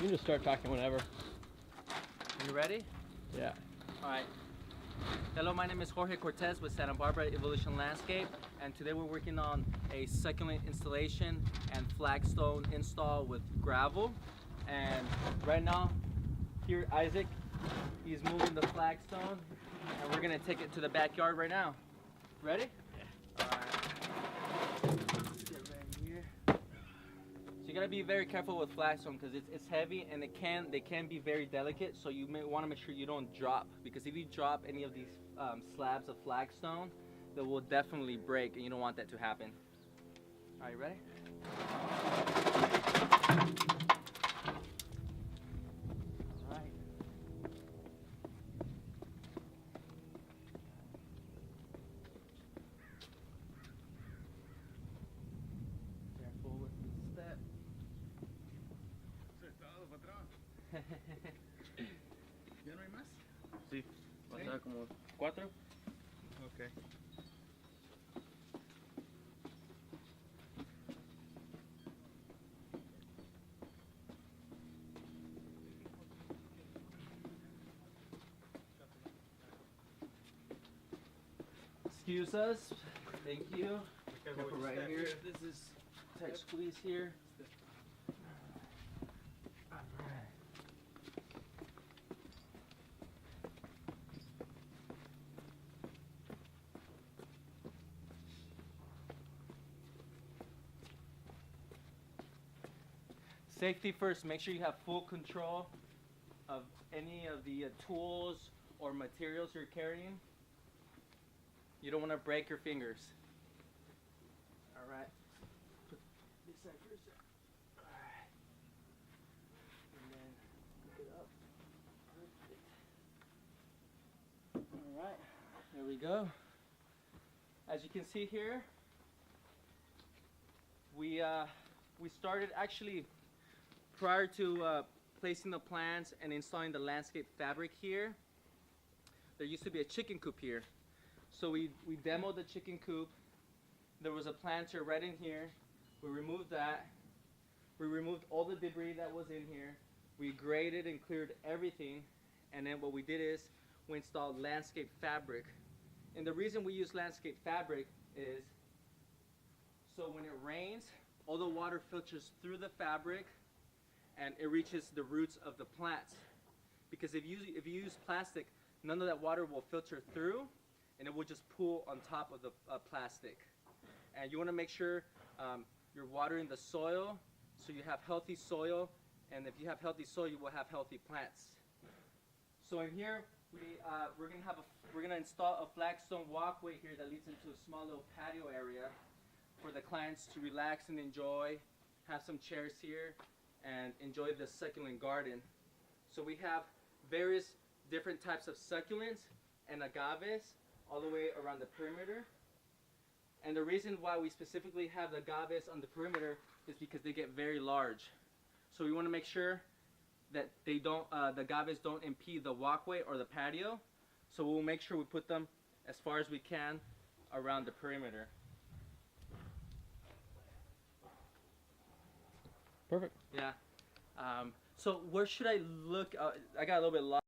can just start talking whenever. You ready? Yeah. All right. Hello, my name is Jorge Cortez with Santa Barbara Evolution Landscape, and today we're working on a succulent installation and flagstone install with gravel. And right now, here Isaac, he's moving the flagstone, and we're gonna take it to the backyard right now. Ready? Yeah. All right. Let's get right here. So you gotta be very careful with flagstone because it's heavy and they can be very delicate. So you may want to make sure you don't drop, because if you drop any of these slabs of flagstone, they will definitely break, and you don't want that to happen. Are you ready? All right. Careful with the step. Eso es todo, patrón. ¿Ya no hay más? Sí, va a ser como 4. Ok. Excuse us. Thank you. Careful Careful with right the step here. here. This is tight squeeze here. Alright. Safety first. Make sure you have full control of any of the tools or materials you're carrying. You don't want to break your fingers. All right. Put this side first. All right. And then pick it up. Perfect. All right. There we go. As you can see here, we started actually prior to placing the plants and installing the landscape fabric here. There used to be a chicken coop here. So we demoed the chicken coop. There was a planter right in here. We removed that. We removed all the debris that was in here. We graded and cleared everything. And then what we did is we installed landscape fabric. And the reason we use landscape fabric is so when it rains, all the water filters through the fabric and it reaches the roots of the plants. Because if you use plastic, none of that water will filter through, and it will just pool on top of the plastic. And you want to make sure you're watering the soil so you have healthy soil, and if you have healthy soil, you will have healthy plants. So in here, we're gonna install a flagstone walkway here that leads into a small little patio area for the clients to relax and enjoy, have some chairs here, and enjoy the succulent garden. So we have various different types of succulents and agaves all the way around the perimeter. And the reason why we specifically have the agaves on the perimeter is because they get very large. So we want to make sure that they don't, the agaves don't impede the walkway or the patio. So we'll make sure we put them as far as we can around the perimeter. Perfect. Yeah. So where should I look? I got a little bit lost.